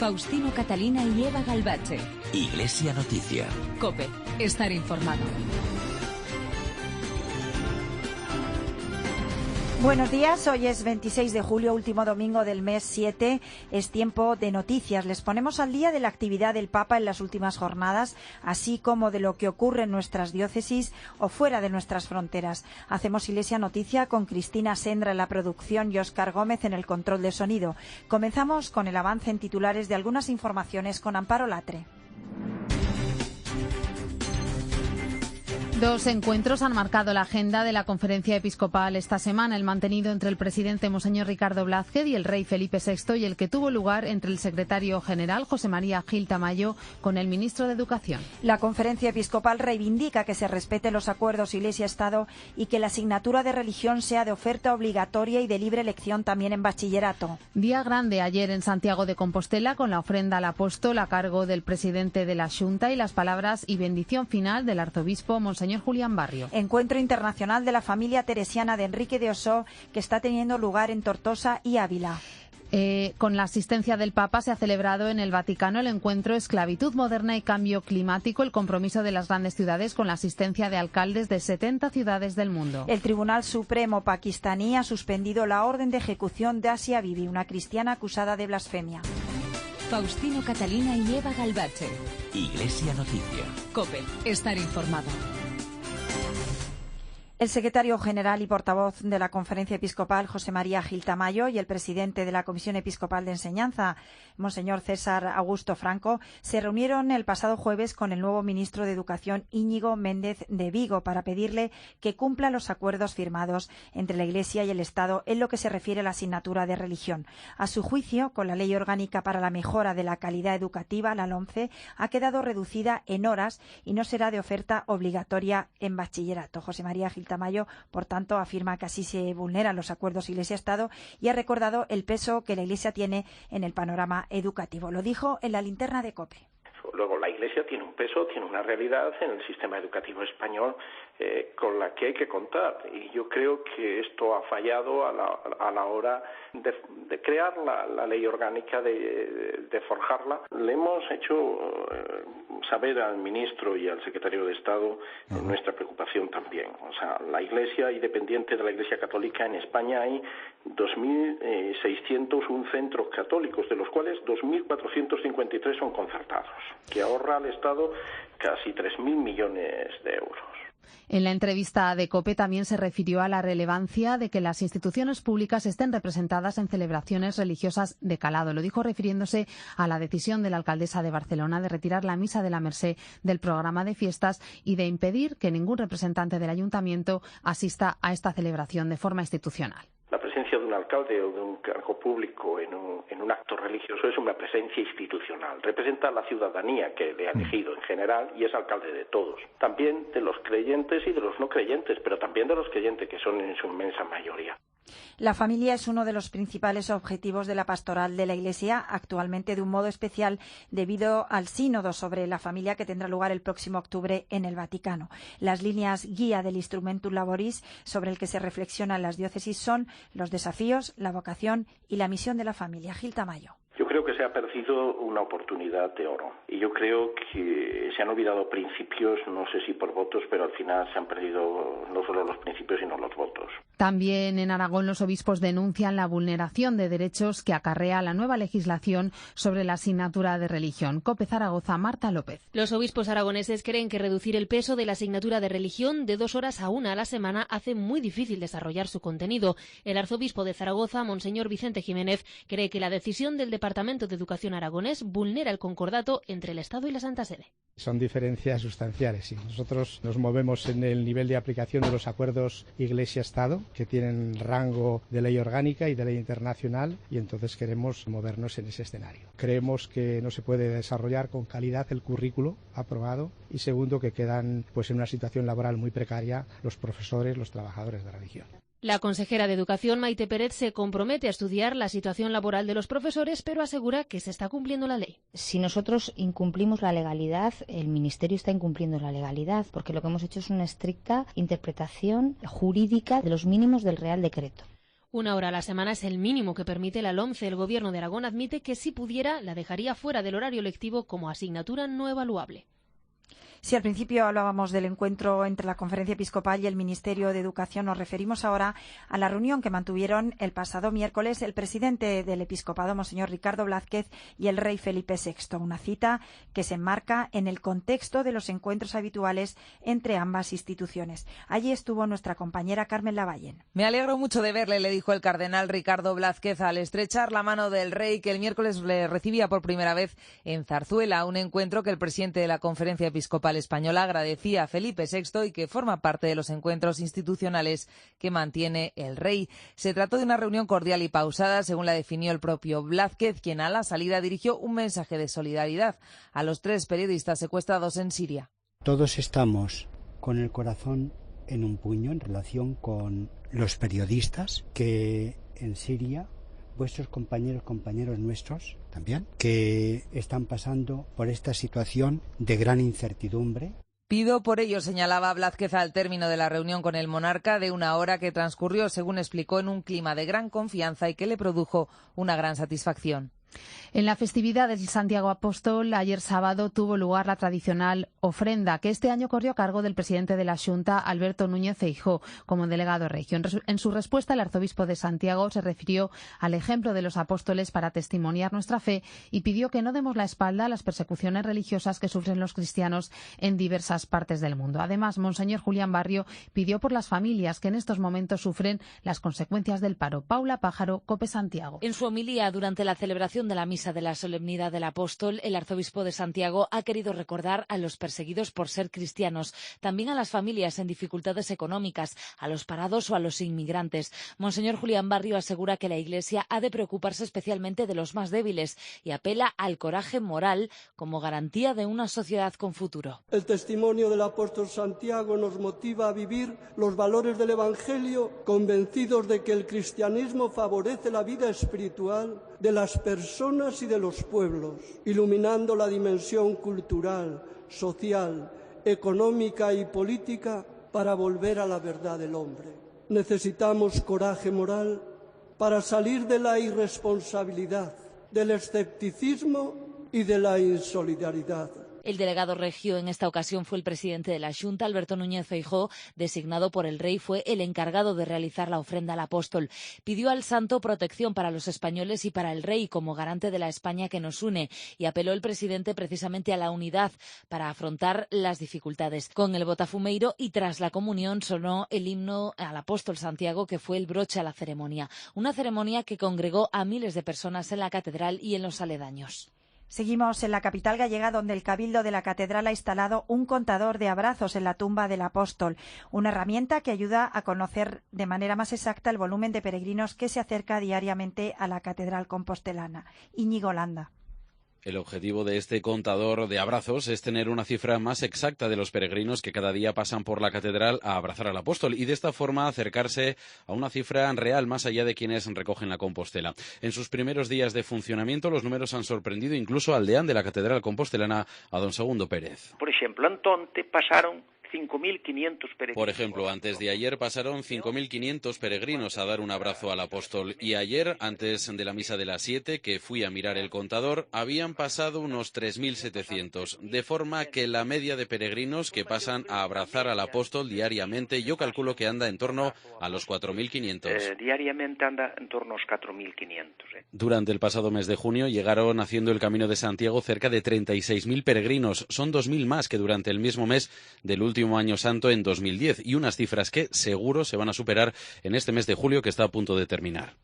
Faustino Catalina y Eva Galbache. Iglesia Noticia. COPE. Estar informado. Buenos días, hoy es 26 de julio, último domingo del mes 7. Es tiempo de noticias. Les ponemos al día de la actividad del Papa en las últimas jornadas, así como de lo que ocurre en nuestras diócesis o fuera de nuestras fronteras. Hacemos Iglesia Noticia con Cristina Sendra en la producción y Óscar Gómez en el control de sonido. Comenzamos con el avance en titulares de algunas informaciones con Amparo Latre. Dos encuentros han marcado la agenda de la conferencia episcopal esta semana, el mantenido entre el presidente Monseñor Ricardo Blázquez y el rey Felipe VI y el que tuvo lugar entre el secretario general José María Gil Tamayo con el ministro de Educación. La conferencia episcopal reivindica que se respeten los acuerdos Iglesia-Estado y que la asignatura de religión sea de oferta obligatoria y de libre elección también en bachillerato. Día grande ayer en Santiago de Compostela con la ofrenda al apóstol a cargo del presidente de la Xunta y las palabras y bendición final del arzobispo Monseñor Julián Barrio. Encuentro internacional de la familia teresiana de Enrique de Osó que está teniendo lugar en Tortosa y Ávila. Con la asistencia del Papa se ha celebrado en el Vaticano el encuentro Esclavitud Moderna y Cambio Climático, el compromiso de las grandes ciudades con la asistencia de alcaldes de 70 ciudades del mundo. El Tribunal Supremo pakistaní ha suspendido la orden de ejecución de Asia Bibi, una cristiana acusada de blasfemia. Faustino Catalina y Eva Galbache. Iglesia Noticia. COPE. Estar informado. El secretario general y portavoz de la Conferencia Episcopal, José María Gil Tamayo, y el presidente de la Comisión Episcopal de Enseñanza, Monseñor César Augusto Franco, se reunieron el pasado jueves con el nuevo ministro de Educación, Íñigo Méndez de Vigo, para pedirle que cumpla los acuerdos firmados entre la Iglesia y el Estado en lo que se refiere a la asignatura de religión. A su juicio, con la Ley Orgánica para la Mejora de la Calidad Educativa, la LOMCE, ha quedado reducida en horas y no será de oferta obligatoria en bachillerato. José María Gil Tamayo, por tanto, afirma que así se vulneran los acuerdos Iglesia-Estado y ha recordado el peso que la Iglesia tiene en el panorama educativo. Lo dijo en la linterna de COPE. Luego, la Iglesia tiene un peso, tiene una realidad en el sistema educativo español con la que hay que contar. Y yo creo que esto ha fallado a la hora de crear la ley orgánica, de forjarla. Le hemos hecho saber al ministro y al secretario de Estado nuestra preocupación también. O sea, la Iglesia, independiente de la Iglesia Católica, en España hay 2.601 centros católicos, de los cuales 2.453 son concertados, que ahorra al Estado casi 3.000 millones de euros. En la entrevista de COPE también se refirió a la relevancia de que las instituciones públicas estén representadas en celebraciones religiosas de calado. Lo dijo refiriéndose a la decisión de la alcaldesa de Barcelona de retirar la Misa de la Mercè del programa de fiestas y de impedir que ningún representante del ayuntamiento asista a esta celebración de forma institucional. La presencia de un alcalde o de un cargo público en un acto religioso es una presencia institucional. Representa a la ciudadanía que le ha elegido en general y es alcalde de todos. También de los creyentes y de los no creyentes, pero también de los creyentes, que son en su inmensa mayoría. La familia es uno de los principales objetivos de la pastoral de la Iglesia, actualmente de un modo especial debido al sínodo sobre la familia que tendrá lugar el próximo octubre en el Vaticano. Las líneas guía del Instrumentum Laboris sobre el que se reflexiona en las diócesis son los desafíos, la vocación y la misión de la familia. Gil Tamayo. Yo creo que se ha perdido una oportunidad de oro y yo creo que se han olvidado principios, no sé si por votos, pero al final se han perdido no solo los principios sino los votos. También en Aragón los obispos denuncian la vulneración de derechos que acarrea la nueva legislación sobre la asignatura de religión. COPE Zaragoza, Marta López. Los obispos aragoneses creen que reducir el peso de la asignatura de religión de 2 horas a 1 a la semana hace muy difícil desarrollar su contenido. El arzobispo de Zaragoza, Monseñor Vicente Jiménez, cree que la decisión del Departamento de Educación aragonés vulnera el concordato entre el Estado y la Santa Sede. Son diferencias sustanciales. Sí. Nosotros nos movemos en el nivel de aplicación de los acuerdos Iglesia-Estado, que tienen rango de ley orgánica y de ley internacional, y entonces queremos movernos en ese escenario. Creemos que no se puede desarrollar con calidad el currículo aprobado y segundo, que quedan en una situación laboral muy precaria los profesores, los trabajadores de religión. La consejera de Educación, Maite Pérez, se compromete a estudiar la situación laboral de los profesores, pero asegura que se está cumpliendo la ley. Si nosotros incumplimos la legalidad, el Ministerio está incumpliendo la legalidad, porque lo que hemos hecho es una estricta interpretación jurídica de los mínimos del Real Decreto. 1 hora a la semana es el mínimo que permite la LOMCE. El Gobierno de Aragón admite que si pudiera la dejaría fuera del horario lectivo como asignatura no evaluable. Si al principio hablábamos del encuentro entre la Conferencia Episcopal y el Ministerio de Educación, nos referimos ahora a la reunión que mantuvieron el pasado miércoles el presidente del Episcopado, Monseñor Ricardo Blázquez, y el rey Felipe VI. Una cita que se enmarca en el contexto de los encuentros habituales entre ambas instituciones. Allí estuvo nuestra compañera Carmen Lavallén. Me alegro mucho de verle, le dijo el cardenal Ricardo Blázquez al estrechar la mano del rey, que el miércoles le recibía por primera vez en Zarzuela, un encuentro que el presidente de la Conferencia Episcopal Española agradecía a Felipe VI y que forma parte de los encuentros institucionales que mantiene el rey. Se trató de una reunión cordial y pausada, según la definió el propio Blázquez, quien a la salida dirigió un mensaje de solidaridad a los 3 periodistas secuestrados en Siria. Todos estamos con el corazón en un puño en relación con los periodistas que en Siria, vuestros compañeros nuestros también, que están pasando por esta situación de gran incertidumbre. Pido por ello, señalaba Blázquez al término de la reunión con el monarca, de 1 hora que transcurrió, según explicó, en un clima de gran confianza y que le produjo una gran satisfacción. En la festividad del Santiago Apóstol, ayer sábado, tuvo lugar la tradicional ofrenda, que este año corrió a cargo del presidente de la Xunta, Alberto Núñez Feijóo, como delegado regio. En su respuesta, el arzobispo de Santiago se refirió al ejemplo de los apóstoles para testimoniar nuestra fe y pidió que no demos la espalda a las persecuciones religiosas que sufren los cristianos en diversas partes del mundo. Además, Monseñor Julián Barrio pidió por las familias que en estos momentos sufren las consecuencias del paro. Paula Pájaro, COPE Santiago. En su homilía durante la celebración de la misa de la solemnidad del apóstol, el arzobispo de Santiago ha querido recordar a los perseguidos por ser cristianos, también a las familias en dificultades económicas, a los parados o a los inmigrantes. Monseñor Julián Barrio asegura que la Iglesia ha de preocuparse especialmente de los más débiles y apela al coraje moral como garantía de una sociedad con futuro. El testimonio del apóstol Santiago nos motiva a vivir los valores del Evangelio, convencidos de que el cristianismo favorece la vida espiritual de las personas y de los pueblos, iluminando la dimensión cultural, social, económica y política para volver a la verdad del hombre. Necesitamos coraje moral para salir de la irresponsabilidad, del escepticismo y de la insolidaridad. El delegado regio en esta ocasión fue el presidente de la Xunta, Alberto Núñez Feijóo, designado por el rey, fue el encargado de realizar la ofrenda al apóstol. Pidió al santo protección para los españoles y para el rey como garante de la España que nos une y apeló el presidente precisamente a la unidad para afrontar las dificultades. Con el botafumeiro y tras la comunión sonó el himno al apóstol Santiago, que fue el broche a la ceremonia. Una ceremonia que congregó a miles de personas en la catedral y en los aledaños. Seguimos en la capital gallega, donde el Cabildo de la Catedral ha instalado un contador de abrazos en la tumba del apóstol, una herramienta que ayuda a conocer de manera más exacta el volumen de peregrinos que se acerca diariamente a la Catedral compostelana. Íñigo Landa. El objetivo de este contador de abrazos es tener una cifra más exacta de los peregrinos que cada día pasan por la catedral a abrazar al apóstol y de esta forma acercarse a una cifra real más allá de quienes recogen la Compostela. En sus primeros días de funcionamiento los números han sorprendido incluso al deán de la catedral compostelana, a don Segundo Pérez. Por ejemplo, entonces pasaron 5.500 peregrinos. Por ejemplo, antes de ayer pasaron 5.500 peregrinos a dar un abrazo al apóstol y ayer, antes de la misa de las 7, que fui a mirar el contador, habían pasado unos 3.700, de forma que la media de peregrinos que pasan a abrazar al apóstol diariamente, yo calculo que anda en torno a los 4.500. Diariamente anda en torno a los 4.500. Durante el pasado mes de junio llegaron haciendo el Camino de Santiago cerca de 36.000 peregrinos, son 2.000 más que durante el mismo mes del último año santo en 2010 y unas cifras que seguro se van a superar en este mes de julio que está a punto de terminar.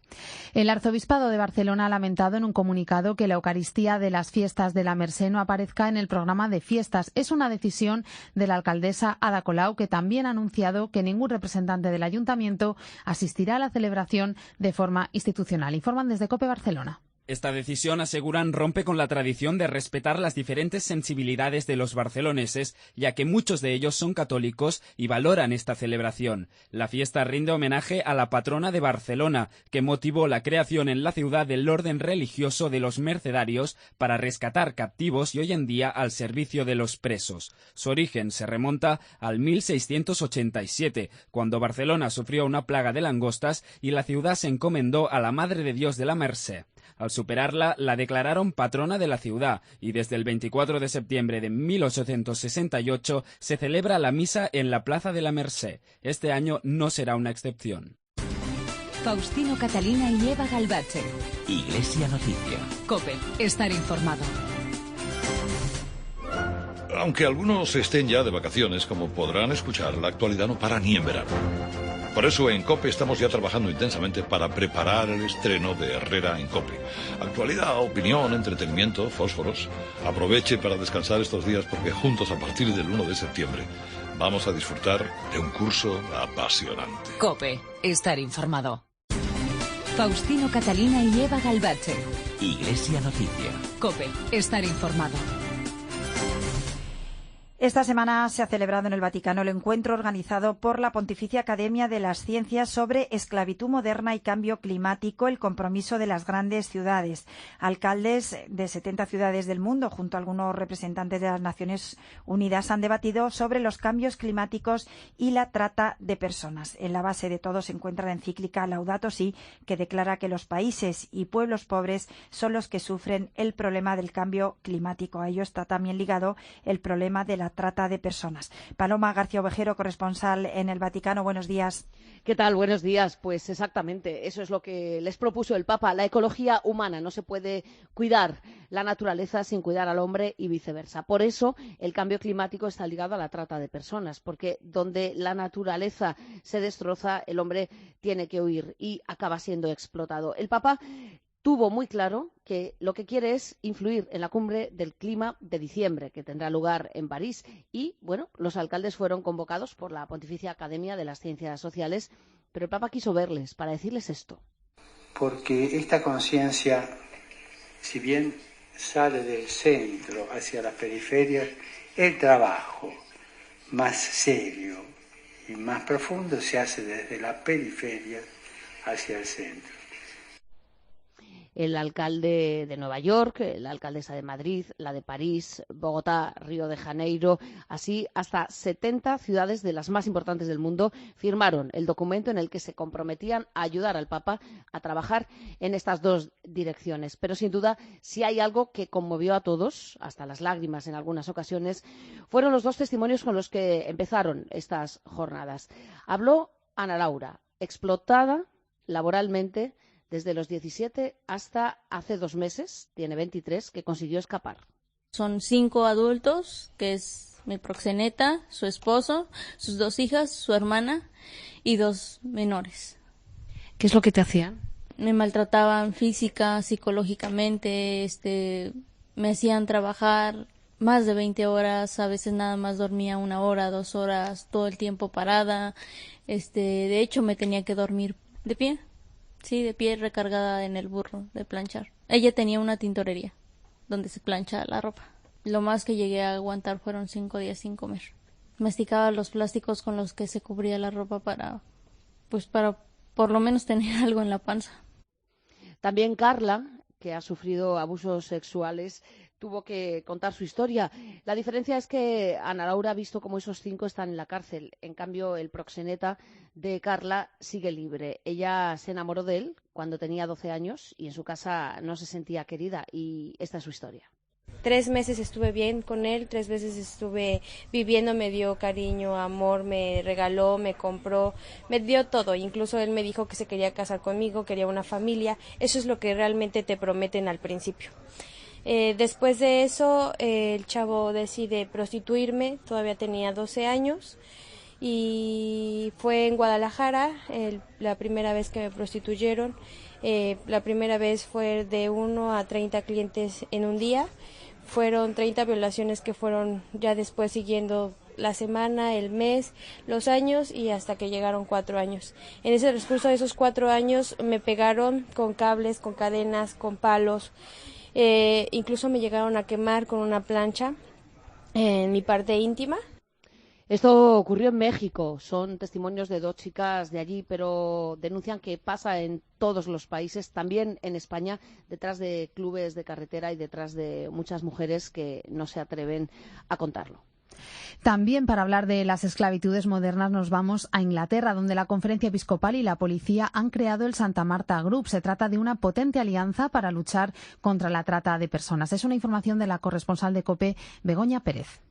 El Arzobispado de Barcelona ha lamentado en un comunicado que la Eucaristía de las fiestas de la Mercè no aparezca en el programa de fiestas. Es una decisión de la alcaldesa Ada Colau, que también ha anunciado que ningún representante del Ayuntamiento asistirá a la celebración de forma institucional. Informan desde COPE Barcelona. Esta decisión, aseguran, rompe con la tradición de respetar las diferentes sensibilidades de los barceloneses, ya que muchos de ellos son católicos y valoran esta celebración. La fiesta rinde homenaje a la patrona de Barcelona, que motivó la creación en la ciudad del orden religioso de los mercedarios para rescatar captivos y hoy en día al servicio de los presos. Su origen se remonta al 1687, cuando Barcelona sufrió una plaga de langostas y la ciudad se encomendó a la Madre de Dios de la Mercè. Al superarla, la declararon patrona de la ciudad y desde el 24 de septiembre de 1868 se celebra la misa en la Plaza de la Mercè. Este año no será una excepción. Faustino Catalina y Eva Galbache. Iglesia Noticia. COPE. Estar informado. Aunque algunos estén ya de vacaciones, como podrán escuchar, la actualidad no para ni en verano. Por eso en COPE estamos ya trabajando intensamente para preparar el estreno de Herrera en COPE. Actualidad, opinión, entretenimiento, fósforos. Aproveche para descansar estos días porque juntos a partir del 1 de septiembre vamos a disfrutar de un curso apasionante. COPE. Estar informado. Faustino Catalina y Eva Galbache. Iglesia Noticia. COPE. Estar informado. Esta semana se ha celebrado en el Vaticano el encuentro organizado por la Pontificia Academia de las Ciencias sobre esclavitud moderna y cambio climático, el compromiso de las grandes ciudades. Alcaldes de 70 ciudades del mundo, junto a algunos representantes de las Naciones Unidas, han debatido sobre los cambios climáticos y la trata de personas. En la base de todo se encuentra la encíclica Laudato Si, que declara que los países y pueblos pobres son los que sufren el problema del cambio climático. A ello está también ligado el problema de la trata de personas. Paloma García Ovejero, corresponsal en el Vaticano, buenos días. ¿Qué tal? Buenos días. Pues exactamente, eso es lo que les propuso el Papa, la ecología humana. No se puede cuidar la naturaleza sin cuidar al hombre y viceversa. Por eso el cambio climático está ligado a la trata de personas, porque donde la naturaleza se destroza, el hombre tiene que huir y acaba siendo explotado. El Papa tuvo muy claro que lo que quiere es influir en la cumbre del clima de diciembre, que tendrá lugar en París. Y, bueno, los alcaldes fueron convocados por la Pontificia Academia de las Ciencias Sociales, pero el Papa quiso verles para decirles esto. Porque esta conciencia, si bien sale del centro hacia las periferias, el trabajo más serio y más profundo se hace desde la periferia hacia el centro. El alcalde de Nueva York, la alcaldesa de Madrid, la de París, Bogotá, Río de Janeiro, así hasta 70 ciudades de las más importantes del mundo firmaron el documento en el que se comprometían a ayudar al Papa a trabajar en estas dos direcciones. Pero sin duda, si hay algo que conmovió a todos, hasta las lágrimas en algunas ocasiones, fueron los dos testimonios con los que empezaron estas jornadas. Habló Ana Laura, explotada laboralmente desde los 17 hasta hace 2 meses, tiene 23, que consiguió escapar. Son 5 adultos, que es mi proxeneta, su esposo, sus 2 hijas, su hermana y 2 menores. ¿Qué es lo que te hacían? Me maltrataban física, psicológicamente, me hacían trabajar más de 20 horas, a veces nada más dormía 1 hora, 2 horas, todo el tiempo parada. De hecho, me tenía que dormir de pie. Sí, de pie, recargada en el burro de planchar. Ella tenía una tintorería donde se plancha la ropa. Lo más que llegué a aguantar fueron 5 días sin comer. Masticaba los plásticos con los que se cubría la ropa para por lo menos tener algo en la panza. También Carla, que ha sufrido abusos sexuales, tuvo que contar su historia. La diferencia es que Ana Laura ha visto cómo esos 5 están en la cárcel. En cambio, el proxeneta de Carla sigue libre. Ella se enamoró de él cuando tenía 12 años y en su casa no se sentía querida. Y esta es su historia. 3 meses estuve bien con él, 3 veces estuve viviendo, me dio cariño, amor, me regaló, me compró, me dio todo. Incluso él me dijo que se quería casar conmigo, quería una familia. Eso es lo que realmente te prometen al principio. Después de eso, el chavo decide prostituirme, todavía tenía 12 años, y fue en Guadalajara la primera vez que me prostituyeron. La primera vez fue de 1 a 30 clientes en un día. Fueron 30 violaciones que fueron ya después siguiendo la semana, el mes, los años y hasta que llegaron 4 años. En ese transcurso de esos 4 años me pegaron con cables, con cadenas, con palos, incluso me llegaron a quemar con una plancha en mi parte íntima. Esto ocurrió en México. Son testimonios de 2 chicas de allí, pero denuncian que pasa en todos los países, también en España, detrás de clubes de carretera y detrás de muchas mujeres que no se atreven a contarlo. También para hablar de las esclavitudes modernas nos vamos a Inglaterra, donde la Conferencia Episcopal y la policía han creado el Santa Marta Group. Se trata de una potente alianza para luchar contra la trata de personas. Es una información de la corresponsal de COPE, Begoña Pérez.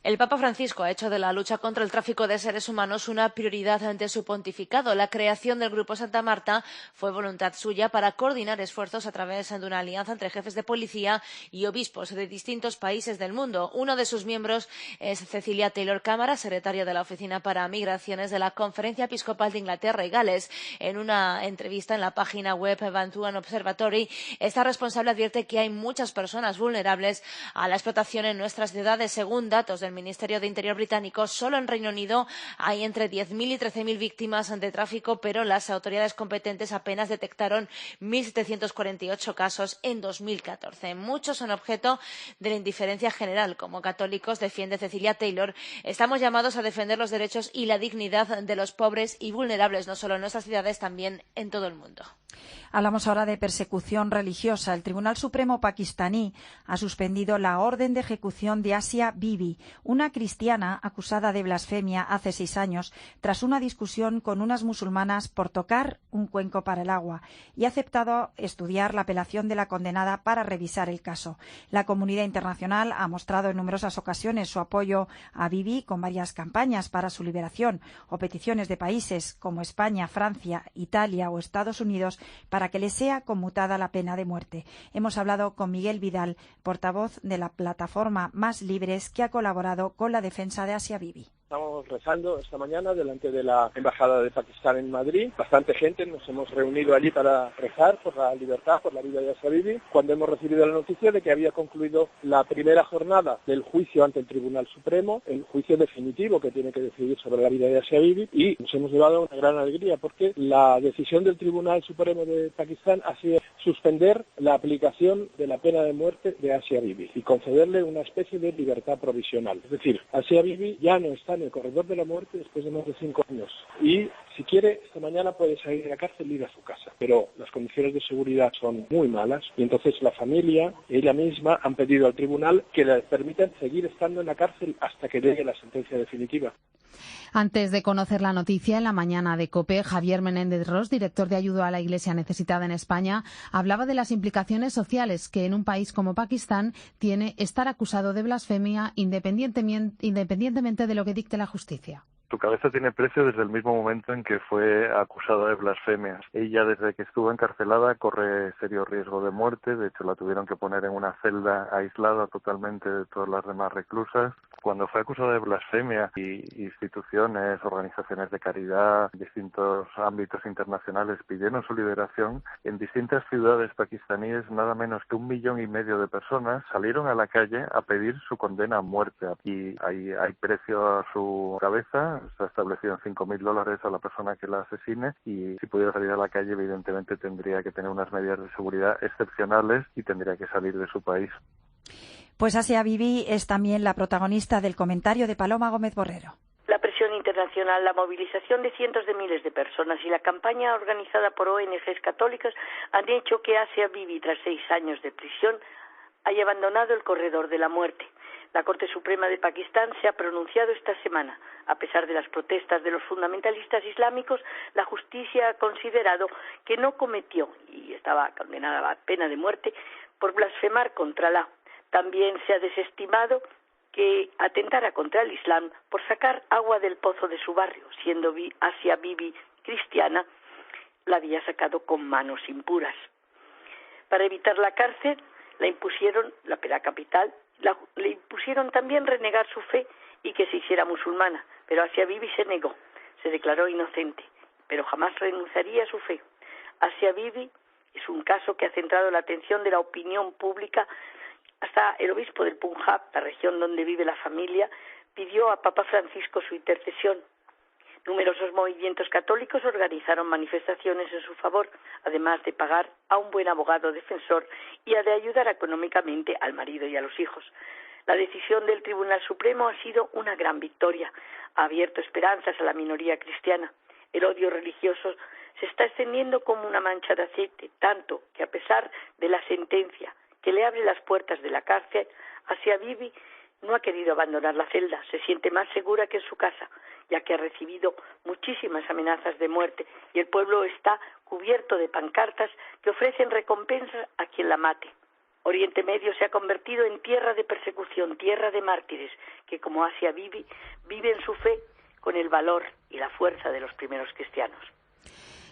El Papa Francisco ha hecho de la lucha contra el tráfico de seres humanos una prioridad ante su pontificado. La creación del Grupo Santa Marta fue voluntad suya para coordinar esfuerzos a través de una alianza entre jefes de policía y obispos de distintos países del mundo. Uno de sus miembros es Cecilia Taylor Cámara, secretaria de la Oficina para Migraciones de la Conferencia Episcopal de Inglaterra y Gales. En una entrevista en la página web Bantuan Observatory, esta responsable advierte que hay muchas personas vulnerables a la explotación en nuestras ciudades. Según datos del Ministerio de Interior británico, solo en Reino Unido hay entre 10.000 y 13.000 víctimas de tráfico, pero las autoridades competentes apenas detectaron 1.748 casos en 2014. Muchos son objeto de la indiferencia general. Como católicos, defiende Cecilia Taylor, estamos llamados a defender los derechos y la dignidad de los pobres y vulnerables, no solo en nuestras ciudades, también en todo el mundo. Hablamos ahora de persecución religiosa. El Tribunal Supremo pakistaní ha suspendido la orden de ejecución de Asia Bibi, una cristiana acusada de blasfemia hace 6 años tras una discusión con unas musulmanas por tocar un cuenco para el agua, y ha aceptado estudiar la apelación de la condenada para revisar el caso. La comunidad internacional ha mostrado en numerosas ocasiones su apoyo a Bibi con varias campañas para su liberación o peticiones de países como España, Francia, Italia o Estados Unidos para que le sea conmutada la pena de muerte. Hemos hablado con Miguel Vidal, portavoz de la plataforma Más Libres, que ha colaborado con la defensa de Asia Bibi. Estamos rezando esta mañana delante de la Embajada de Pakistán en Madrid. Bastante gente, nos hemos reunido allí para rezar por la libertad, por la vida de Asia Bibi, cuando hemos recibido la noticia de que había concluido la primera jornada del juicio ante el Tribunal Supremo, el juicio definitivo que tiene que decidir sobre la vida de Asia Bibi, y nos hemos llevado una gran alegría porque la decisión del Tribunal Supremo de Pakistán ha sido suspender la aplicación de la pena de muerte de Asia Bibi y concederle una especie de libertad provisional. Es decir, Asia Bibi ya no está en el corredor de la muerte después de más de 5 años. Y si quiere, esta mañana puede salir de la cárcel y ir a su casa. Pero las condiciones de seguridad son muy malas y entonces la familia, ella misma, han pedido al tribunal que le permitan seguir estando en la cárcel hasta que llegue la sentencia definitiva. Antes de conocer la noticia, en la mañana de COPE, Javier Menéndez Ros, director de ayuda a la Iglesia necesitada en España, hablaba de las implicaciones sociales que en un país como Pakistán tiene estar acusado de blasfemia independientemente de lo que dicte la justicia. Su cabeza tiene precio desde el mismo momento en que fue acusada de blasfemia. Ella, desde que estuvo encarcelada, corre serio riesgo de muerte. De hecho, la tuvieron que poner en una celda aislada totalmente de todas las demás reclusas. Cuando fue acusada de blasfemia, y instituciones, organizaciones de caridad, distintos ámbitos internacionales pidieron su liberación, en distintas ciudades pakistaníes, nada menos que 1,5 millones de personas salieron a la calle a pedir su condena a muerte. Y hay precio a su cabeza. Se ha establecido en $5.000 a la persona que la asesine, y si pudiera salir a la calle, evidentemente tendría que tener unas medidas de seguridad excepcionales y tendría que salir de su país. Pues Asia Bibi es también la protagonista del comentario de Paloma Gómez Borrero. La presión internacional, la movilización de cientos de miles de personas y la campaña organizada por ONGs católicas han hecho que Asia Bibi, tras 6 años de prisión, haya abandonado el corredor de la muerte. La Corte Suprema de Pakistán se ha pronunciado esta semana. A pesar de las protestas de los fundamentalistas islámicos, la justicia ha considerado que no cometió, y estaba condenada a la pena de muerte, por blasfemar contra Alá. También se ha desestimado que atentara contra el Islam por sacar agua del pozo de su barrio, siendo Asia Bibi cristiana, la había sacado con manos impuras. Para evitar la cárcel, la impusieron, la pena capital, le impusieron también renegar su fe y que se hiciera musulmana, pero Asia Bibi se negó, se declaró inocente, pero jamás renunciaría a su fe. Asia Bibi es un caso que ha centrado la atención de la opinión pública. Hasta el obispo del Punjab, la región donde vive la familia, pidió a Papa Francisco su intercesión. Numerosos movimientos católicos organizaron manifestaciones en su favor, además de pagar a un buen abogado defensor y de ayudar económicamente al marido y a los hijos. La decisión del Tribunal Supremo ha sido una gran victoria. Ha abierto esperanzas a la minoría cristiana. El odio religioso se está extendiendo como una mancha de aceite, tanto que a pesar de la sentencia que le abre las puertas de la cárcel, Asia Bibi no ha querido abandonar la celda. Se siente más segura que en su casa, ya que ha recibido muchísimas amenazas de muerte y el pueblo está cubierto de pancartas que ofrecen recompensas a quien la mate. Oriente Medio se ha convertido en tierra de persecución, tierra de mártires, que como Asia Bibi viven su fe con el valor y la fuerza de los primeros cristianos.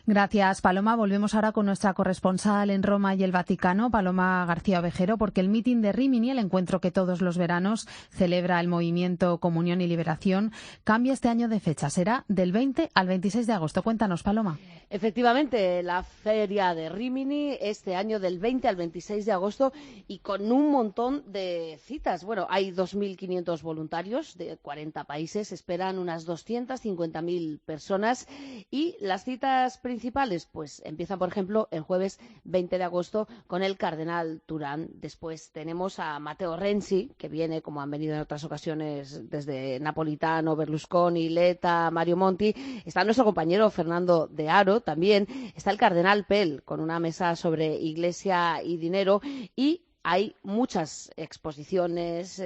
Gracias, Paloma. Volvemos ahora con nuestra corresponsal en Roma y el Vaticano, Paloma García Ovejero, porque el mitin de Rímini, el encuentro que todos los veranos celebra el movimiento Comunión y Liberación, cambia este año de fecha. Será del 20 al 26 de agosto. Cuéntanos, Paloma. Efectivamente, la feria de Rímini este año del 20 al 26 de agosto y con un montón de citas. Bueno, hay 2.500 voluntarios de 40 países, esperan unas 250.000 personas y las citas principales pues empiezan, por ejemplo, el jueves 20 de agosto con el cardenal Turán. Después tenemos a Matteo Renzi, que viene, como han venido en otras ocasiones, desde Napolitano, Berlusconi, Letta, Mario Monti. Está nuestro compañero Fernando de Haro, también está el cardenal Pell con una mesa sobre Iglesia y dinero y hay muchas exposiciones,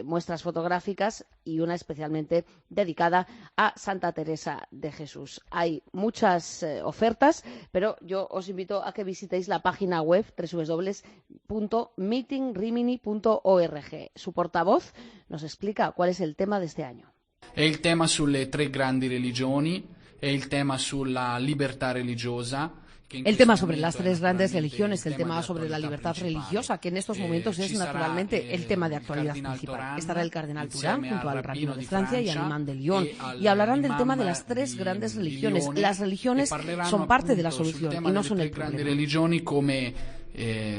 muestras fotográficas y una especialmente dedicada a Santa Teresa de Jesús. Hay muchas ofertas, pero yo os invito a que visitéis la página web www.meetingrimini.org. Su portavoz nos explica cuál es el tema de este año. È il tema sulle tre grandi religioni, è il tema sulla libertà religiosa. El tema sobre las tres grandes religiones, el tema sobre la libertad religiosa, que en estos momentos es naturalmente el tema de actualidad principal. Estará el cardenal Turán junto al rabino de Francia y al imán de Lyon y hablarán del tema de las tres grandes religiones. Las religiones son parte de la solución y no son el problema.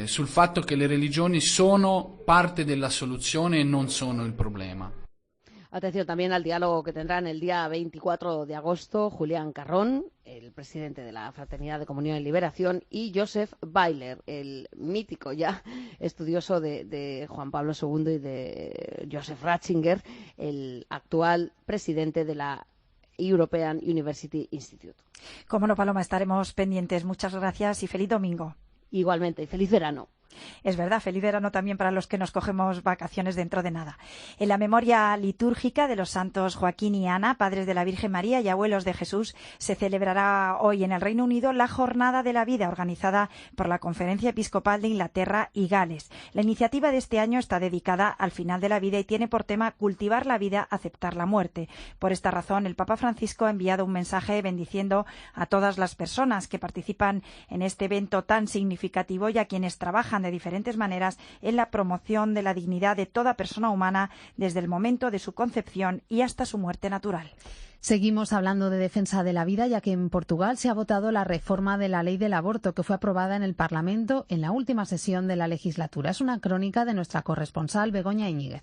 Sul fatto che le religioni sono parte della soluzione e non sono il problema. Atención también al diálogo que tendrán el día 24 de agosto Julián Carrón, el presidente de la Fraternidad de Comunión y Liberación, y Joseph Weiler, el mítico ya estudioso de Juan Pablo II y de Joseph Ratzinger, el actual presidente de la European University Institute. Cómo no, Paloma, estaremos pendientes. Muchas gracias y feliz domingo. Igualmente, y feliz verano. Es verdad, feliz verano también para los que nos cogemos vacaciones dentro de nada. En la memoria litúrgica de los santos Joaquín y Ana, padres de la Virgen María y abuelos de Jesús, se celebrará hoy en el Reino Unido la Jornada de la Vida, organizada por la Conferencia Episcopal de Inglaterra y Gales. La iniciativa de este año está dedicada al final de la vida y tiene por tema cultivar la vida, aceptar la muerte. Por esta razón, el Papa Francisco ha enviado un mensaje bendiciendo a todas las personas que participan en este evento tan significativo y a quienes trabajan de diferentes maneras en la promoción de la dignidad de toda persona humana desde el momento de su concepción y hasta su muerte natural. Seguimos hablando de defensa de la vida, ya que en Portugal se ha votado la reforma de la ley del aborto que fue aprobada en el Parlamento en la última sesión de la legislatura. Es una crónica de nuestra corresponsal Begoña Íñiguez.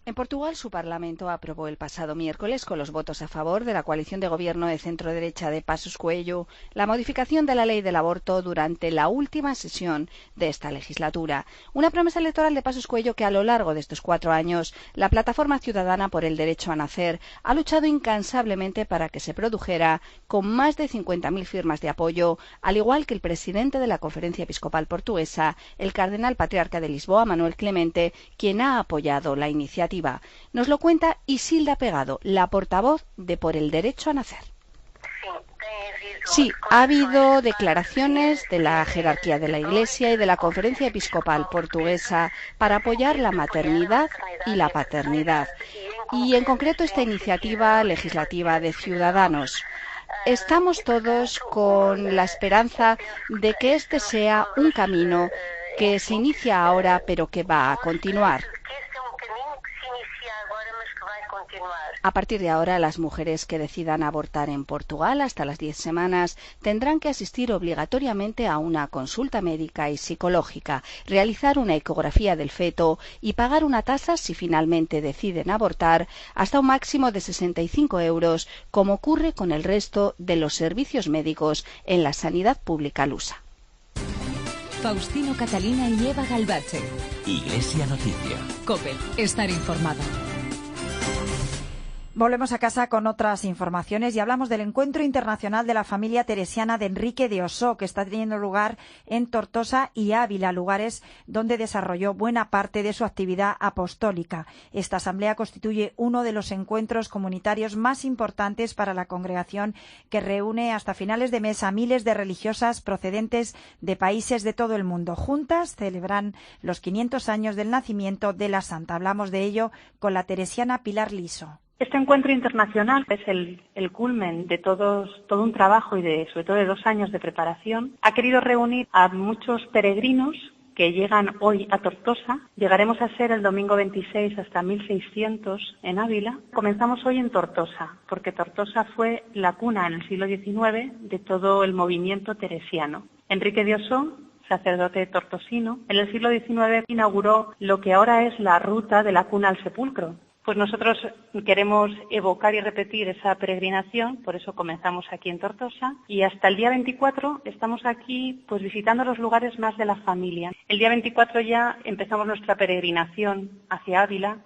En Portugal, su Parlamento aprobó el pasado miércoles, con los votos a favor de la coalición de gobierno de centro-derecha de Passos Coelho, la modificación de la ley del aborto durante la última sesión de esta legislatura. Una promesa electoral de Passos Coelho que a lo largo de estos 4 años la Plataforma Ciudadana por el Derecho a Nacer ha luchado incansablemente para que se produjera, con más de 50.000 firmas de apoyo, al igual que el presidente de la Conferencia Episcopal Portuguesa, el cardenal patriarca de Lisboa, Manuel Clemente, quien ha apoyado la iniciativa. Nos lo cuenta Isilda Pegado, la portavoz de Por el Derecho a Nacer. Sí, ha habido declaraciones de la jerarquía de la Iglesia y de la Conferencia Episcopal Portuguesa para apoyar la maternidad y la paternidad, y en concreto esta iniciativa legislativa de Ciudadanos. Estamos todos con la esperanza de que este sea un camino que se inicia ahora pero que va a continuar. A partir de ahora, las mujeres que decidan abortar en Portugal hasta las 10 semanas tendrán que asistir obligatoriamente a una consulta médica y psicológica, realizar una ecografía del feto y pagar una tasa si finalmente deciden abortar, hasta un máximo de 65 euros, como ocurre con el resto de los servicios médicos en la sanidad pública lusa. Faustino Catalina y Eva Galbache. Iglesia Noticia. COPE. Estar informado. Volvemos a casa con otras informaciones y hablamos del encuentro internacional de la familia teresiana de Enrique de Osó, que está teniendo lugar en Tortosa y Ávila, lugares donde desarrolló buena parte de su actividad apostólica. Esta asamblea constituye uno de los encuentros comunitarios más importantes para la congregación, que reúne hasta finales de mes a miles de religiosas procedentes de países de todo el mundo. Juntas celebran los 500 años del nacimiento de la santa. Hablamos de ello con la teresiana Pilar Liso. Este encuentro internacional es el culmen de todo un trabajo y sobre todo de 2 años de preparación. Ha querido reunir a muchos peregrinos que llegan hoy a Tortosa. Llegaremos a ser el domingo 26 hasta 1.600 en Ávila. Comenzamos hoy en Tortosa, porque Tortosa fue la cuna en el siglo XIX de todo el movimiento teresiano. Enrique de Osó, sacerdote tortosino, en el siglo XIX inauguró lo que ahora es la ruta de la cuna al sepulcro. Pues nosotros queremos evocar y repetir esa peregrinación, por eso comenzamos aquí en Tortosa, y hasta el día 24 estamos aquí pues visitando los lugares más de la familia. El día 24 ya empezamos nuestra peregrinación hacia Ávila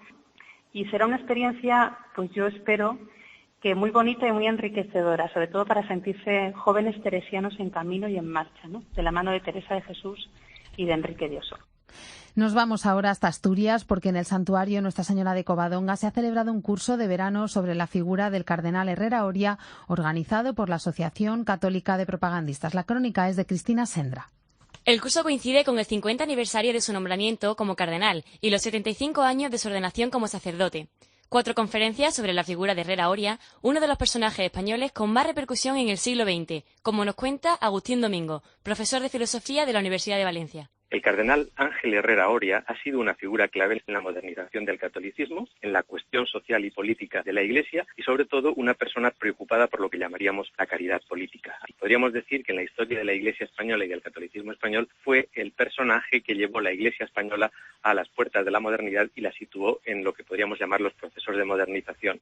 y será una experiencia, pues yo espero, que muy bonita y muy enriquecedora, sobre todo para sentirse jóvenes teresianos en camino y en marcha, ¿no? De la mano de Teresa de Jesús y de Enrique de Osó. Nos vamos ahora hasta Asturias, porque en el santuario Nuestra Señora de Covadonga se ha celebrado un curso de verano sobre la figura del cardenal Herrera Oria, organizado por la Asociación Católica de Propagandistas. La crónica es de Cristina Sendra. El curso coincide con el 50 aniversario de su nombramiento como cardenal y los 75 años de su ordenación como sacerdote. 4 conferencias sobre la figura de Herrera Oria, uno de los personajes españoles con más repercusión en el siglo XX, como nos cuenta Agustín Domingo, profesor de Filosofía de la Universidad de Valencia. El cardenal Ángel Herrera Oria ha sido una figura clave en la modernización del catolicismo, en la cuestión social y política de la Iglesia y sobre todo una persona preocupada por lo que llamaríamos la caridad política. Podríamos decir que en la historia de la Iglesia española y del catolicismo español fue el personaje que llevó la Iglesia española a las puertas de la modernidad y la situó en lo que podríamos llamar los procesos de modernización.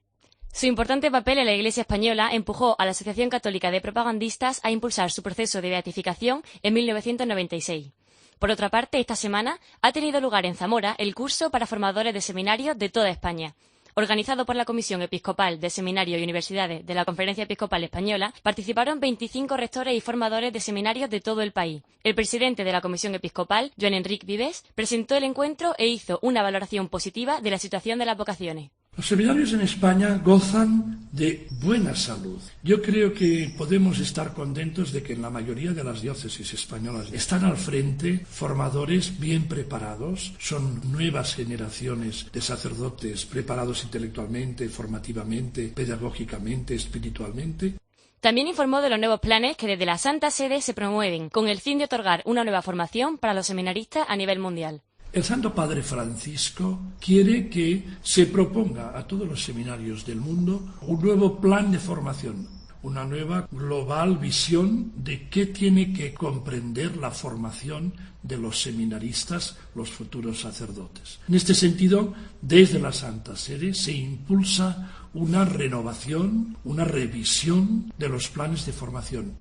Su importante papel en la Iglesia española empujó a la Asociación Católica de Propagandistas a impulsar su proceso de beatificación en 1996. Por otra parte, esta semana ha tenido lugar en Zamora el curso para formadores de seminarios de toda España. Organizado por la Comisión Episcopal de Seminarios y Universidades de la Conferencia Episcopal Española, participaron 25 rectores y formadores de seminarios de todo el país. El presidente de la Comisión Episcopal, Joan Enric Vives, presentó el encuentro e hizo una valoración positiva de la situación de las vocaciones. Los seminarios en España gozan de buena salud. Yo creo que podemos estar contentos de que en la mayoría de las diócesis españolas están al frente formadores bien preparados. Son nuevas generaciones de sacerdotes preparados intelectualmente, formativamente, pedagógicamente, espiritualmente. También informó de los nuevos planes que desde la Santa Sede se promueven con el fin de otorgar una nueva formación para los seminaristas a nivel mundial. El Santo Padre Francisco quiere que se proponga a todos los seminarios del mundo un nuevo plan de formación, una nueva global visión de qué tiene que comprender la formación de los seminaristas, los futuros sacerdotes. En este sentido, desde la Santa Sede se impulsa una renovación, una revisión de los planes de formación.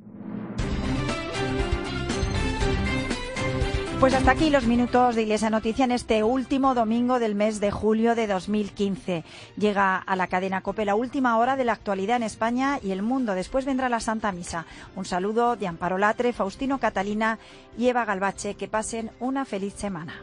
Pues hasta aquí los minutos de Iglesia Noticia en este último domingo del mes de julio de 2015. Llega a la cadena COPE la última hora de la actualidad en España y el mundo. Después vendrá la Santa Misa. Un saludo de Amparo Latre, Faustino Catalina y Eva Galbache. Que pasen una feliz semana.